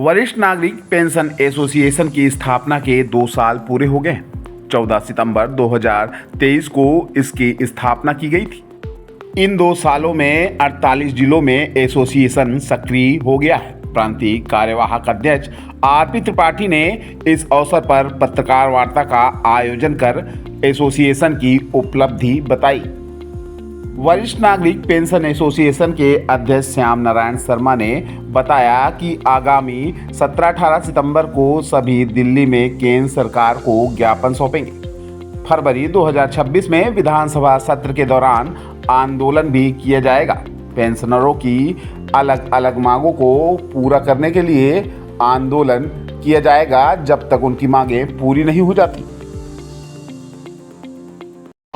वरिष्ठ नागरिक pension association की स्थापना के 2 साल पूरे हो गए। 14 सितंबर 2023 को इसकी स्थापना की गई थी। इन 2 सालों में 48 जिलों में एसोसिएशन सक्रिय हो गया है। प्रांतीय कार्यवाहक अध्यक्ष आरपी त्रिपाठी ने इस अवसर पर पत्रकार वार्ता का आयोजन कर एसोसिएशन की उपलब्धि बताई। वरिष्ठ नागरिक पेंशन एसोसिएशन के अध्यक्ष श्याम नारायण शर्मा ने बताया कि आगामी 17-18 सितंबर को सभी दिल्ली में केंद्र सरकार को ज्ञापन सौंपेंगे। फरवरी 2026 में विधानसभा सत्र के दौरान आंदोलन भी किया जाएगा। पेंशनरों की अलग अलग मांगों को पूरा करने के लिए आंदोलन किया जाएगा जब तक उनकी मांगें पूरी नहीं हो जाती।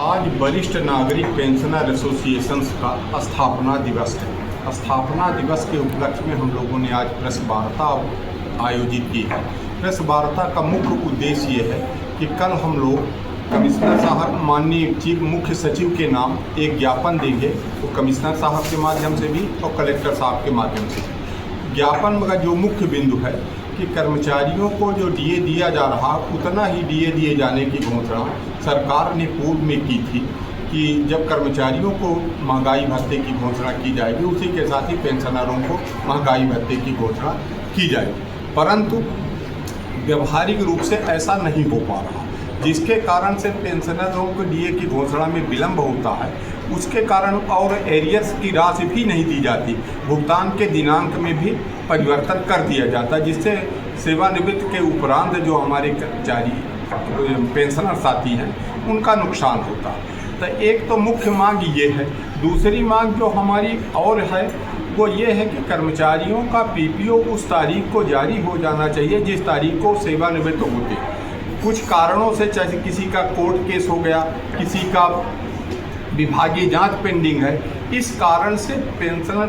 आज वरिष्ठ नागरिक पेंशनर एसोसिएशन का स्थापना दिवस है। स्थापना दिवस के उपलक्ष्य में हम लोगों ने आज प्रेस वार्ता आयोजित की है। प्रेस वार्ता का मुख्य उद्देश्य ये है कि कल हम लोग कमिश्नर साहब, माननीय चीफ मुख्य सचिव के नाम एक ज्ञापन देंगे, तो कमिश्नर साहब के माध्यम से भी और कलेक्टर साहब के माध्यम से भी। ज्ञापन का जो मुख्य बिंदु है कि कर्मचारियों को जो डीए दिया जा रहा उतना ही डीए दिए जाने की घोषणा सरकार ने पूर्व में की थी कि जब कर्मचारियों को महंगाई भत्ते की घोषणा की जाएगी उसी के साथ ही पेंशनरों को महंगाई भत्ते की घोषणा की जाएगी, परंतु व्यवहारिक रूप से ऐसा नहीं हो पा रहा, जिसके कारण से पेंशनरों को डीए की घोषणा में विलंब होता है। उसके कारण और एरियर्स की राशि भी नहीं दी जाती, भुगतान के दिनांक में भी परिवर्तन कर दिया जाता है, जिससे सेवानिवृत्त के उपरांत जो हमारे कर्मचारी पेंशनर साथी हैं उनका नुकसान होता है। तो एक तो मुख्य मांग ये है। दूसरी मांग जो हमारी और है वो ये है कि कर्मचारियों का पीपीओ उस तारीख को जारी हो जाना चाहिए जिस तारीख को सेवानिवृत्त होते हैं। कुछ कारणों से, चाहे किसी का कोर्ट केस हो गया, किसी का विभागीय जांच पेंडिंग है, इस कारण से पेंशनर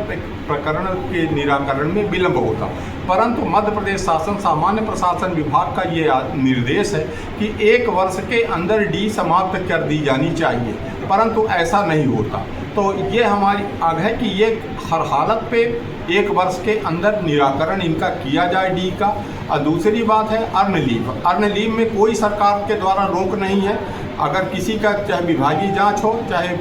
प्रकरण के निराकरण में विलंब होता। परंतु मध्य प्रदेश शासन सामान्य प्रशासन विभाग का ये निर्देश है कि 1 वर्ष के अंदर डी समाप्त कर दी जानी चाहिए, परंतु ऐसा नहीं होता। तो ये हमारी आग है कि ये हर हालत पे 1 वर्ष के अंदर निराकरण इनका किया जाए डी का। और दूसरी बात है अर्न लीव। अर्न लीव में कोई सरकार के द्वारा रोक नहीं है। अगर किसी का चाहे विभागीय जांच हो, चाहे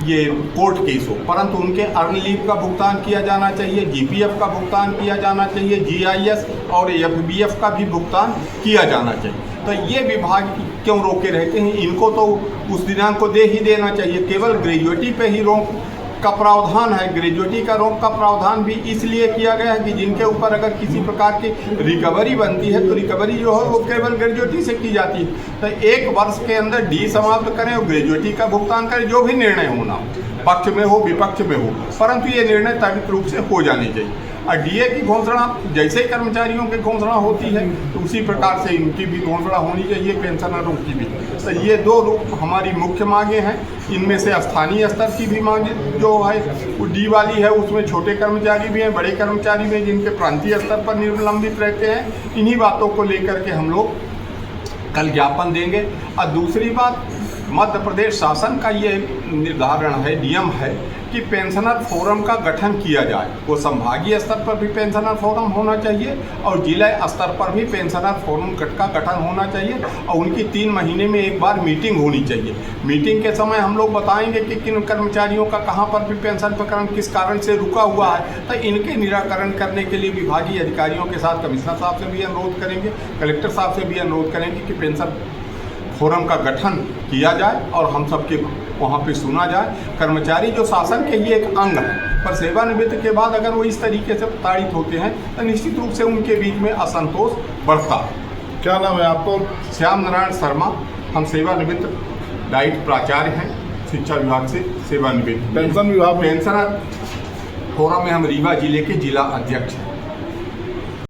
ये कोर्ट केस हो, परंतु उनके अर्न लीव का भुगतान किया जाना चाहिए, जीपीएफ का भुगतान किया जाना चाहिए, जीआईएस और एफबीएफ का भी भुगतान किया जाना चाहिए। तो ये विभाग क्यों रोके रहते हैं? इनको तो उस दिनांक को दे ही देना चाहिए। केवल ग्रेजुएटी पे ही रोक का प्रावधान है। ग्रेजुएटी का रोक का प्रावधान भी इसलिए किया गया है कि जिनके ऊपर अगर किसी प्रकार की रिकवरी बनती है तो रिकवरी जो है वो केवल ग्रेजुएटी से की जाती है। तो 1 वर्ष के अंदर डी समाप्त करें और ग्रेजुएटी का भुगतान करें, जो भी निर्णय होना, पक्ष में हो विपक्ष में हो, परंतु ये निर्णय त्वरित रूप से हो जाने चाहिए। और डीए की घोषणा जैसे ही कर्मचारियों की घोषणा होती है तो उसी प्रकार से इनकी भी घोषणा होनी चाहिए, पेंशनरों की भी। तो ये 2 हमारी मुख्य मांगें हैं। इनमें से स्थानीय स्तर की भी मांग जो है वो डी वाली है, उसमें छोटे कर्मचारी भी हैं, बड़े कर्मचारी भी हैं जिनके प्रांतीय स्तर पर निलंबित रहते हैं। इन्हीं बातों को लेकर के हम लोग कल ज्ञापन देंगे। और दूसरी बात, मध्य प्रदेश शासन का ये निर्धारण है, नियम है कि पेंशनर फोरम का गठन किया जाए। वो संभागीय स्तर पर भी पेंशनर फोरम होना चाहिए और जिला स्तर पर भी पेंशनर फोरम का गठन होना चाहिए और उनकी 3 महीने में एक बार मीटिंग होनी चाहिए। मीटिंग के समय हम लोग बताएंगे कि किन कर्मचारियों का कहाँ पर भी पेंशन प्रकरण किस कारण से रुका हुआ है। तो इनके निराकरण करने के लिए विभागीय अधिकारियों के साथ कमिश्नर साहब से भी अनुरोध करेंगे, कलेक्टर साहब से भी अनुरोध करेंगे कि पेंशन फोरम का गठन किया जाए और हम सबके वहाँ पे सुना जाए। कर्मचारी जो शासन के ही एक अंग है, पर सेवानिवृत्त के बाद अगर वो इस तरीके से प्रताड़ित होते हैं तो निश्चित रूप से उनके बीच में असंतोष बढ़ता है। क्या नाम है आपको? श्याम नारायण शर्मा। हम सेवानिवृत्त डाइट प्राचार्य हैं, शिक्षा विभाग से सेवानिवृत्त। पेंशन विभाग पेंशनर फोरम में हम रीवा जिले के जिला अध्यक्ष हैं।